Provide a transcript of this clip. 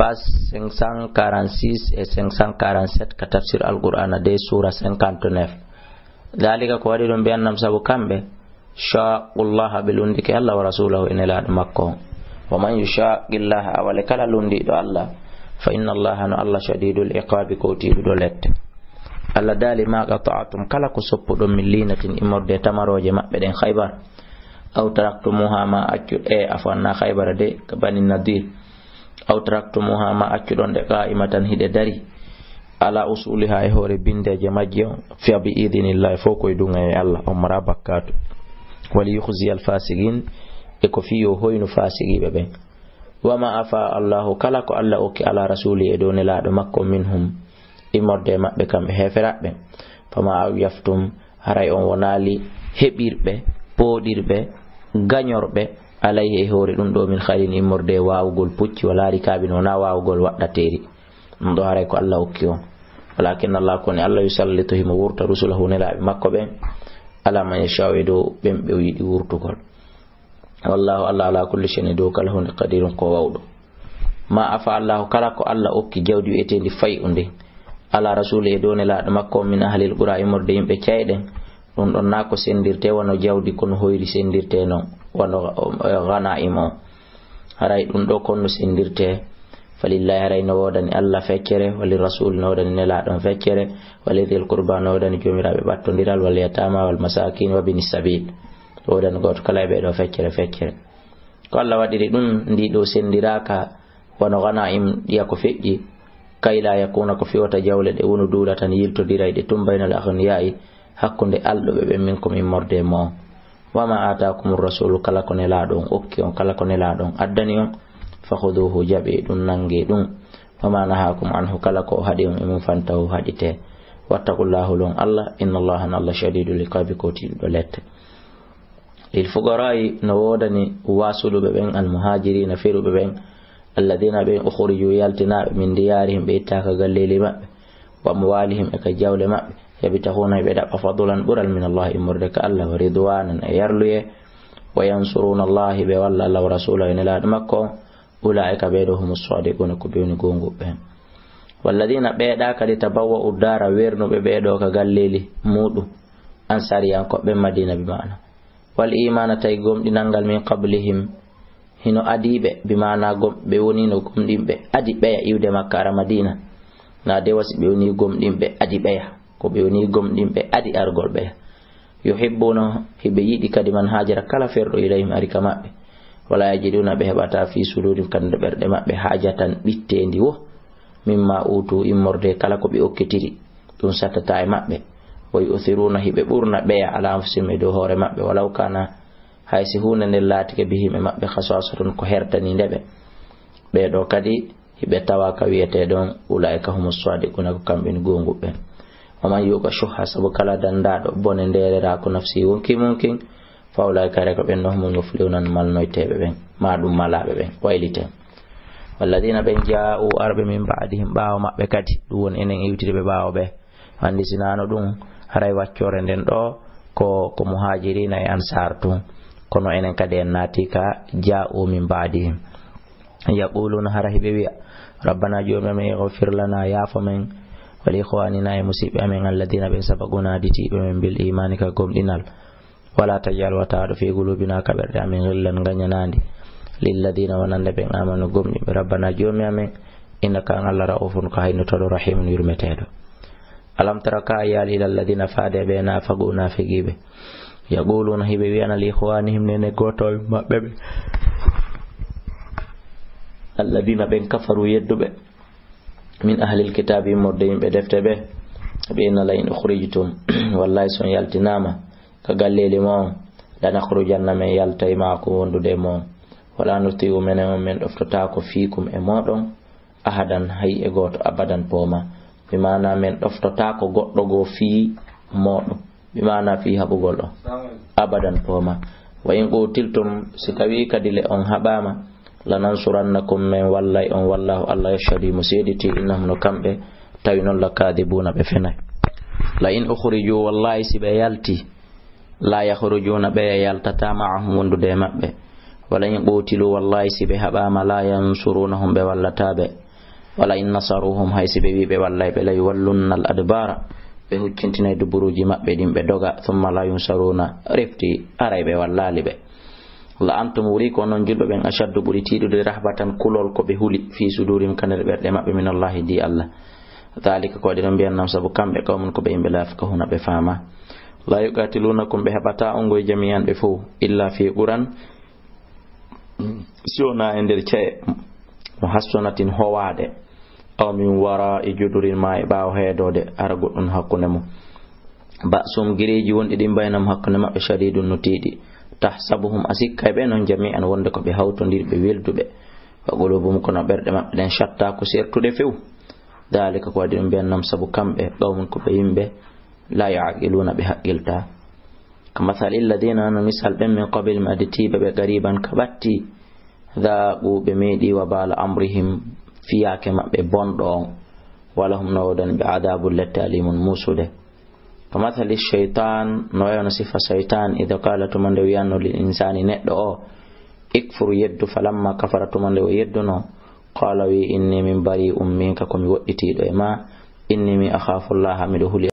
page 546 et 547 ka tafsir al-Qur'an de sura 59 dalika ko wadi dum bi'annam sabu kambe sha'ullaha bilundike Allah wa rasulahu in la makko wa man yushaqillaha wa lakala lundi do Allah fa inna Allaha no Allah shadidul iqabi ko tidu do lette Allah dali ma qata'tum kala ko soppudo millinatin imorde tamaroje mabbe den Khaybar aw taraktumuha ma accu afanna Khaybar de ka bani Nadir aw taraktumuha ma accu don de qa'imatan hide dari ala usuliha e hore bindeje majjo fi bi idinillahi foko dunga e Allah umra bakkatu wali yukhzi al fasiqin e ko fiyo hoynu fasigi bebe wama afa Allahu kala ko Allah okki ala rasuli e do ne laado makko minhum imorde mabbe kambe heferabe fama aw yaftum haray on wonali hebirbe podirbe ganyorbe alayhi hore dum do min khalin imorde waawgol pucci wala rikabino na waawgol waddateri dum do haray ko Allah okki on walakin Allah ko ni Allah yusallitu him wurta rusulahu ne laabe makko be ala man yashawidu bembe yidi wurtugol wallahu Allah ala kulli shay'in do kala hunde qadirun ko wawdo ma afa Allah kala ko Allah okki jawdi etendi fay unde ala rasul e do ne laado makko min ahlil qura imorde yimbe cayden don don nako sendirte wono jawdi kono hoyri sendirte non wono ganaimo haray dum do konno sendirte falillahi haray no wodani Allah feccere wali rasul no wodani ne laado feccere wali dil qurba no wodani jomirabe battondiral wal yatama wal masakin wa binis sabil wodani goto kala be do feccere ko Allah wadiri dum ndi do sendiraka wono ganaim diya ko feji kayla yakuna ko fiwata jawle de wonu dula tan yilto dirayde tumbaynal aghniyai hakkunde aldo be minkum immorde mo wama ataakumur rasul kala ko ne laadon okki on kala ko ne laadon addani on fakhuduhu jabi dun nange dum wama nahakum anhu kala ko hadi on mum fantahu hadite wattaqullahu lon Allah innallaha Allah shadidul iqabi ko tido lette lil fuqara'i no wodani wasulu be ben al muhajirin firu be ben alladheena be ukhriju yaltina min diyarihim be taka gallele mabbe wa mawalihim e ka jawle mabbe yabtahuna bi da fadlan bural min Allah imurdaka Allah wa ridwanan yarluye wa yansuruna Allah bi walla Allah wa rasulahu ila makko ulaika bayduhumus sadiquna ko be ni gongo be walladheena be da ka tabawwa udara werno be do ka galleli mudu ansariyan ko be Madina bi maana wal imana tay gomdinangal min qablihim hino adibe bi maana gombe woni no gomdimbe adi be iwde Makka Madina na de wasi be woni gomdimbe adi be ko be woni gomdimbe adi argol be yuhibbuna hibe yidi kadi man hajara kala ferdo ilayhim arika mabbe wala yajiduna be hebata fi suduri kande berde mabbe hajatan bittendi wo mimma utu immorde kala ko be okketiri dum satata e mabbe way uthiruna hibe burna be ala anfusihim do hore mabbe walaw kana haysi hunande latike bihime mabbe khasasatun ko hertani ndebe be do kadi hibe tawaka wiyete don ulaika humus sadiquna ko kambe ni gongo be wama yuka shuha sabu kala dandado bone nderera ko nafsi wonki mumkin fa ulaika reko ben no mun mufluna malnoytebe ben madum malabe ben waylite walladina ben jaa'u arbe min ba'dihim baaw mabbe kadi dum won enen iwtide be baaw be andi sinano dum haray waccore den do ko muhajirina e ansar tun kono enen kadi en natika jaa'u min ba'dihim yaquluna harahibe wi'a rabbana jomame yaghfir lana ya famen wal ikhwanina musibe amen alladina bi sabaquna diti ben bil imani ka gomdinal wala tajal wa ta'adu fi qulubina kabirda amen ghillan ganyanandi lil ladina wananda ben amanu gomni rabbana jomame innaka Allah raufun ka hayno to rahimun yurmetedo alam taraka ya lil ladina fade bena faguna figibe yaquluna hibe wi'ana li ikhwanihim ne gotol mabbe alladina ben kafaru yeddube min ahli alkitabi mordeyim be deftebe be inna la in ukhrijtum wallahi son yaltinama ka galleli mo dana khrujanna men yaltay ma ko wondude mo wala nuti'u men doftata ko fiikum e modon ahadan hay e goto abadan poma bi mana men doftata ko goddo go fi modon bi mana fi habugol do abadan poma wa in qutiltum sitawi kadile on habama lanansurannakum min wallahi on wallahu Allah yashhadu musiditi innahum no kambe tawinon lakadibuna be fenay la in ukhriju wallahi sibe yalti la yakhrujuna be yaltata ma'ahum wondude mabbe wala in qutilu wallahi sibe habama la yansurunahum be wallatabe wala in nasaruhum haysi be wi be wallahi be la yuwallunna al adbara be huccintinay duburuji mabbe dim be doga thumma la yunsaruna refti aray be wallali be la antum wuri ko non julbe ben ashaddu buri tidude rahbatan kulol ko be huli fi sudurim kanere berde mabbe min Allah di Allah dalika ko de mbiyan nam sabu kambe kawmun ko be imbe lafkahuna be fama la yuqatilunakum bi habata ongo jami'an be fu illa fi quran siona ender che muhassanatin howade aw min wara ijudurin ma e bawo hedode aragudun hakkunde mo ba sum gireji wondi dim baynam hakkunde mabbe shadidun nutidi tahsabuhum asikka be non jami'an wonde ko be hawtondir be weldube fa qulubum kono berde mabbe den shatta ko sertude few dalika ko wadi be nam sabu kambe qawmun ko be yimbe la ya'qiluna bi haqqilta kama salil ladina misal ben min qabil maditiba be gariban kabatti dhaqu be medi wa bala amrihim fiyake mabbe bondo wala hum nawdan bi adabul latalimun musude kamathali shaytan noyana sifa shaytan idha qala man dawiyanu lil insani neddo o ikfuru yeddu falamma kafaratu man daw yedduno qala wi inni min bari'um minka kum wodditido e ma inni mi akhafu Allah mi do